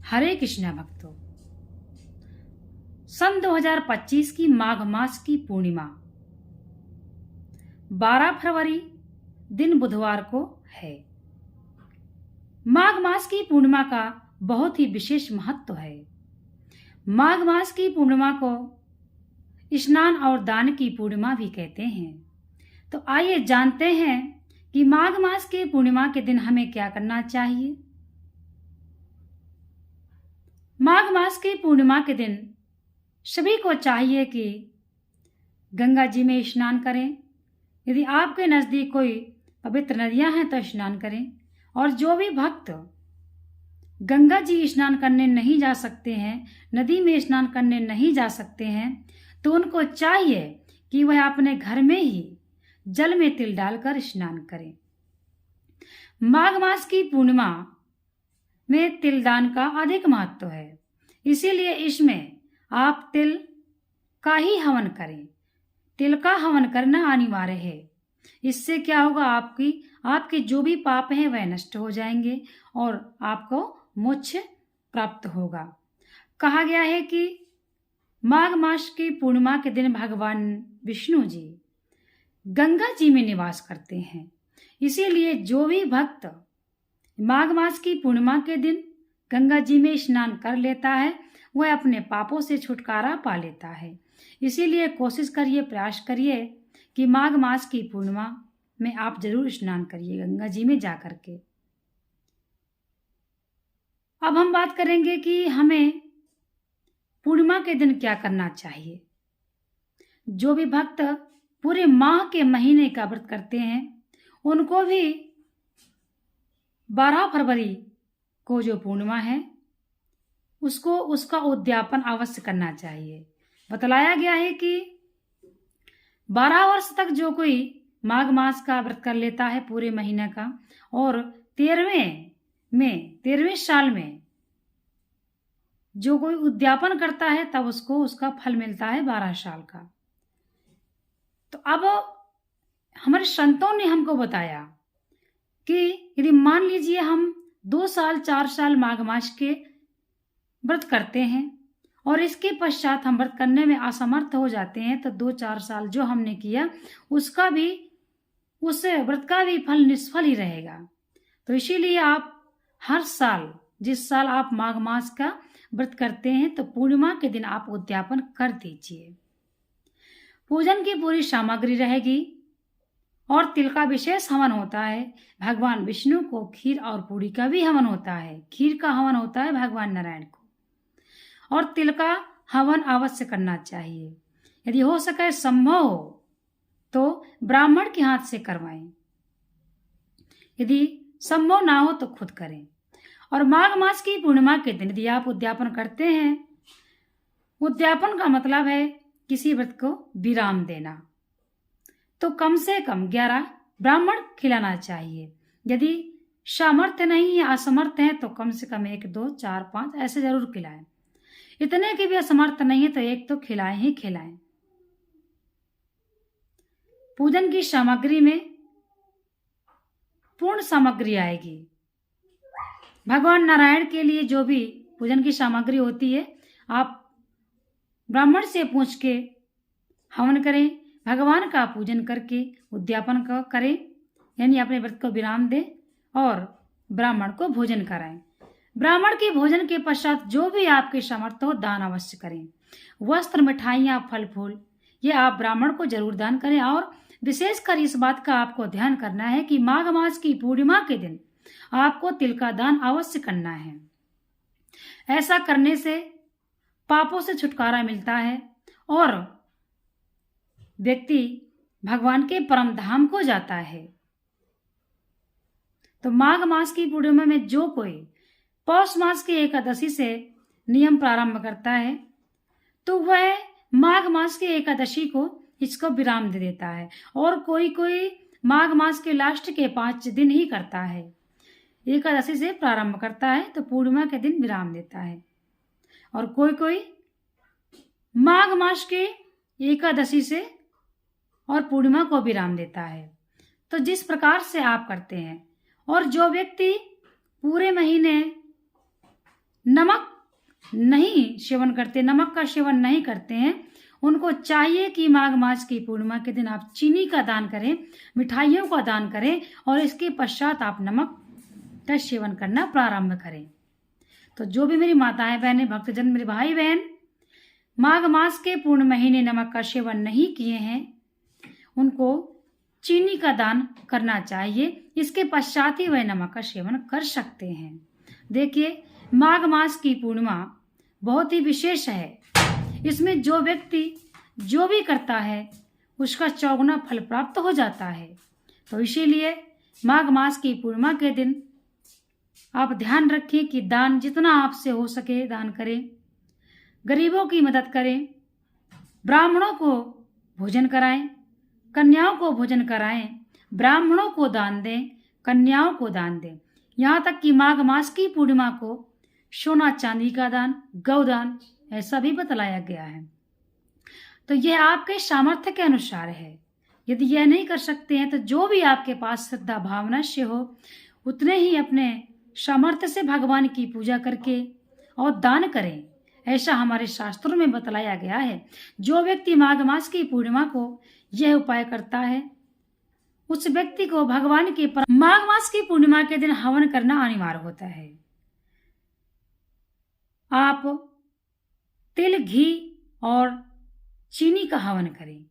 हरे कृष्णा भक्तों, सन 2025 की माघ मास की पूर्णिमा 12 फरवरी दिन बुधवार को है। माघ मास की पूर्णिमा का बहुत ही विशेष महत्व है। माघ मास की पूर्णिमा को स्नान और दान की पूर्णिमा भी कहते हैं। तो आइए जानते हैं कि माघ मास के पूर्णिमा के दिन हमें क्या करना चाहिए। माघ मास की पूर्णिमा के दिन सभी को चाहिए कि गंगा जी में स्नान करें। यदि आपके नज़दीक कोई पवित्र नदियां हैं तो स्नान करें, और जो भी भक्त गंगा जी स्नान करने नहीं जा सकते हैं, नदी में स्नान करने नहीं जा सकते हैं, तो उनको चाहिए कि वह अपने घर में ही जल में तिल डालकर स्नान करें। माघ मास की पूर्णिमा में तिल दान का अधिक महत्व है, इसीलिए इसमें आप तिल का ही हवन करें। तिल का हवन करना अनिवार्य है। इससे क्या होगा, आपके जो भी पाप हैं वह नष्ट हो जाएंगे और आपको मोक्ष प्राप्त होगा। कहा गया है कि माघ मास की पूर्णिमा के दिन भगवान विष्णु जी गंगा जी में निवास करते हैं। इसीलिए जो भी भक्त माघ मास की पूर्णिमा के दिन गंगा जी में स्नान कर लेता है वह अपने पापों से छुटकारा पा लेता है। इसीलिए कोशिश करिए, प्रयास करिए कि माघ मास की पूर्णिमा में आप जरूर स्नान करिए गंगा जी में जाकर के। अब हम बात करेंगे कि हमें पूर्णिमा के दिन क्या करना चाहिए। जो भी भक्त पूरे माह के महीने का व्रत करते हैं उनको भी 12 फरवरी को जो पूर्णिमा है उसका उद्यापन अवश्य करना चाहिए। बतलाया गया है कि 12 वर्ष तक जो कोई माघ मास का व्रत कर लेता है पूरे महीने का, और 13वें साल में जो कोई उद्यापन करता है तब उसको उसका फल मिलता है 12 साल का। तो अब हमारे संतों ने हमको बताया कि यदि मान लीजिए हम 2 साल 4 साल माघ मास के व्रत करते हैं और इसके पश्चात हम व्रत करने में असमर्थ हो जाते हैं, तो 2-4 साल जो हमने किया उस व्रत का भी फल निष्फल ही रहेगा। तो इसीलिए आप हर साल, जिस साल आप माघ मास का व्रत करते हैं, तो पूर्णिमा के दिन आप उद्यापन कर दीजिए। पूजन की पूरी सामग्री रहेगी और तिल का विशेष हवन होता है। भगवान विष्णु को खीर और पूरी का भी हवन होता है। खीर का हवन होता है भगवान नारायण को, और तिल का हवन अवश्य करना चाहिए। यदि हो सके, संभव हो तो ब्राह्मण के हाथ से करवाएं, यदि संभव ना हो तो खुद करें। और माघ मास की पूर्णिमा के दिन यदि आप उद्यापन करते हैं, उद्यापन का मतलब है किसी व्रत को विराम देना, तो कम से कम 11 ब्राह्मण खिलाना चाहिए। यदि सामर्थ्य नहीं है, असमर्थ है, तो कम से कम 1, 2, 4, 5 ऐसे जरूर खिलाएं। इतने की भी असमर्थ नहीं है तो एक तो खिलाएं ही खिलाएं। पूजन की सामग्री में पूर्ण सामग्री आएगी। भगवान नारायण के लिए जो भी पूजन की सामग्री होती है आप ब्राह्मण से पूछ के हवन करें, भगवान का पूजन करके उद्यापन करें, यानी अपने व्रत को विराम दें और ब्राह्मण को भोजन कराएं। ब्राह्मण के भोजन के पश्चात जो भी आपके सामर्थ्य हो दान अवश्य करें। वस्त्र, मिठाइयाँ, फल फूल ये आप ब्राह्मण को जरूर दान करें। और विशेषकर इस बात का आपको ध्यान करना है कि माघ मास की पूर्णिमा के दिन आपको तिल का दान अवश्य करना है। ऐसा करने से पापों से छुटकारा मिलता है और व्यक्ति भगवान के परम धाम को जाता है। तो माघ मास की पूर्णिमा में जो कोई पौष मास की एकादशी से नियम प्रारंभ करता है तो वह माघ मास की एकादशी को इसको विराम दे देता है, और कोई माघ मास के लास्ट के 5 दिन ही करता है। एकादशी से प्रारंभ करता है तो पूर्णिमा के दिन विराम देता है, और कोई माघ मास के एकादशी से और पूर्णिमा को विराम देता है। तो जिस प्रकार से आप करते हैं, और जो व्यक्ति पूरे महीने नमक नहीं सेवन करते, नमक का सेवन नहीं करते हैं, उनको चाहिए कि माघ मास की पूर्णिमा के दिन आप चीनी का दान करें, मिठाइयों का दान करें और इसके पश्चात आप नमक का सेवन करना प्रारंभ करें। तो जो भी मेरी माताएं बहनें, भक्तजन, मेरे भाई बहन माघ मास के पूर्ण महीने नमक का सेवन नहीं किए हैं, उनको चीनी का दान करना चाहिए। इसके पश्चात ही वह नमक का सेवन कर सकते हैं। देखिए, माघ मास की पूर्णिमा बहुत ही विशेष है। इसमें जो व्यक्ति जो भी करता है उसका चौगुना फल प्राप्त हो जाता है। तो इसीलिए माघ मास की पूर्णिमा के दिन आप ध्यान रखें कि दान जितना आपसे हो सके दान करें, गरीबों की मदद करें, ब्राह्मणों को भोजन कराएं, कन्याओं को भोजन कराएं, ब्राह्मणों को दान दें, कन्याओं को दान दें। यहाँ तक कि माघ मास की पूर्णिमा को सोना चांदी का दान, गौदान ऐसा भी बतलाया गया है। तो यह आपके सामर्थ्य के अनुसार है। यदि यह नहीं कर सकते हैं तो जो भी आपके पास श्रद्धा भावना से हो उतने ही अपने सामर्थ्य से भगवान की पूजा करके और दान करें। ऐसा हमारे शास्त्रों में बतलाया गया है। जो व्यक्ति माघ मास की पूर्णिमा को यह उपाय करता है उस व्यक्ति को भगवान के माघ मास की पूर्णिमा के दिन हवन करना अनिवार्य होता है। आप तिल, घी और चीनी का हवन करें।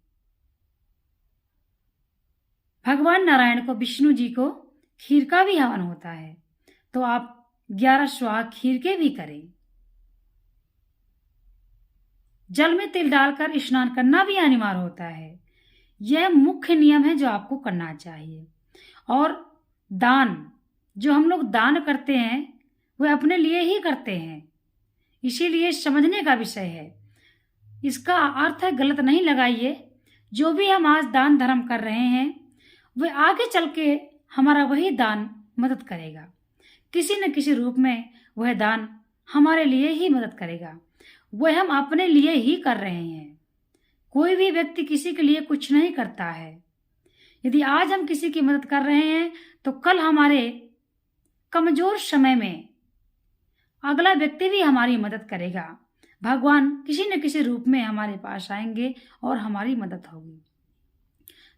भगवान नारायण को, विष्णु जी को खीर का भी हवन होता है, तो आप 11 स्वाहा खीर के भी करें। जल में तिल डालकर स्नान करना भी अनिवार्य होता है। यह मुख्य नियम है जो आपको करना चाहिए। और दान, जो हम लोग दान करते हैं वह अपने लिए ही करते हैं, इसीलिए समझने का विषय है। इसका अर्थ है गलत नहीं लगाइए। जो भी हम आज दान धर्म कर रहे हैं वह आगे चल के हमारा वही दान मदद करेगा। किसी न किसी रूप में वह दान हमारे लिए ही मदद करेगा। वह हम अपने लिए ही कर रहे हैं। कोई भी व्यक्ति किसी के लिए कुछ नहीं करता है। यदि आज हम किसी की मदद कर रहे हैं तो कल हमारे कमजोर समय में अगला व्यक्ति भी हमारी मदद करेगा। भगवान किसी न किसी रूप में हमारे पास आएंगे और हमारी मदद होगी।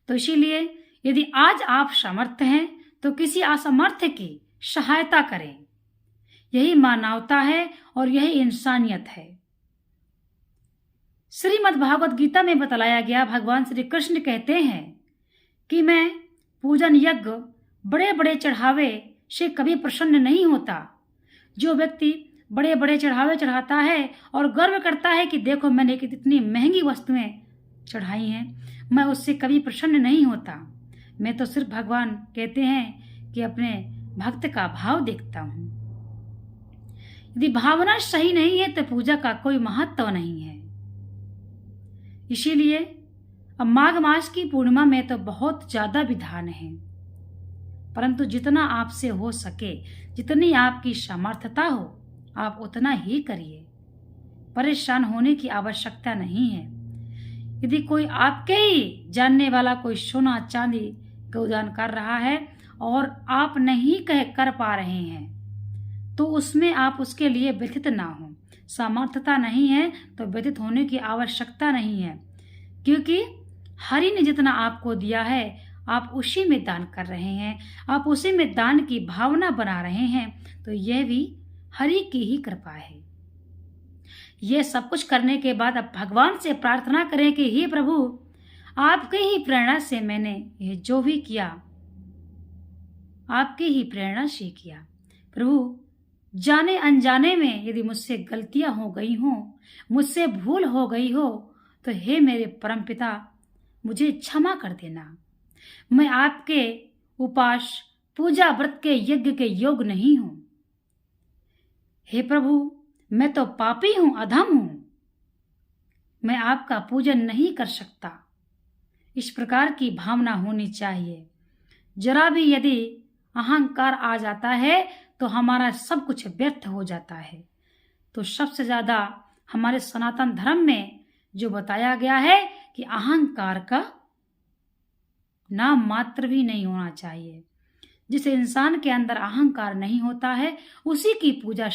तो इसीलिए यदि आज आप समर्थ हैं तो किसी असमर्थ की सहायता करें। यही मानवता है और यही इंसानियत है। श्रीमद् भागवत गीता में बतलाया गया, भगवान श्री कृष्ण कहते हैं कि मैं पूजन यज्ञ बड़े बड़े चढ़ावे से कभी प्रसन्न नहीं होता। जो व्यक्ति बड़े बड़े चढ़ावे चढ़ाता है और गर्व करता है कि देखो मैंने कितनी महंगी वस्तुएं चढ़ाई हैं, मैं उससे कभी प्रसन्न नहीं होता। मैं तो सिर्फ भगवान कहते हैं कि अपने भक्त का भाव देखता हूं। यदि भावना सही नहीं है तो पूजा का कोई महत्व नहीं है। इसीलिए अब माघ मास की पूर्णिमा में तो बहुत ज्यादा विधान है, परंतु जितना आपसे हो सके, जितनी आपकी सामर्थ्यता हो, आप उतना ही करिए। परेशान होने की आवश्यकता नहीं है। यदि कोई आपके ही जानने वाला कोई सोना चांदी गौदान कर रहा है और आप नहीं कर पा रहे हैं तो उसमें आप उसके लिए व्यथित ना हो। सामर्थ्यता नहीं है तो व्यथित होने की आवश्यकता नहीं है, क्योंकि हरि ने जितना आपको दिया है आप उसी में दान कर रहे हैं, आप उसी में दान की भावना बना रहे हैं। तो यह भी हरि की ही कृपा है। यह सब कुछ करने के बाद अब भगवान से प्रार्थना करें कि हे प्रभु, आपके ही प्रेरणा से मैंने यह जो भी किया आपके ही प्रेरणा से किया। प्रभु, जाने अनजाने में यदि मुझसे गलतियां हो गई हों, मुझसे भूल हो गई हो, तो हे मेरे परमपिता मुझे क्षमा कर देना। मैं आपके उपास, पूजा, व्रत के, यज्ञ के योग नहीं हूं। हे प्रभु, मैं तो पापी हूं, अधम हूं, मैं आपका पूजन नहीं कर सकता। इस प्रकार की भावना होनी चाहिए। जरा भी यदि अहंकार आ जाता है तो हमारा सब कुछ व्यर्थ हो जाता है। तो सबसे ज्यादा हमारे सनातन धर्म में जो बताया गया है कि अहंकार का नाम मात्र भी नहीं होना चाहिए। जिस इंसान के अंदर अहंकार नहीं होता है उसी की पूजा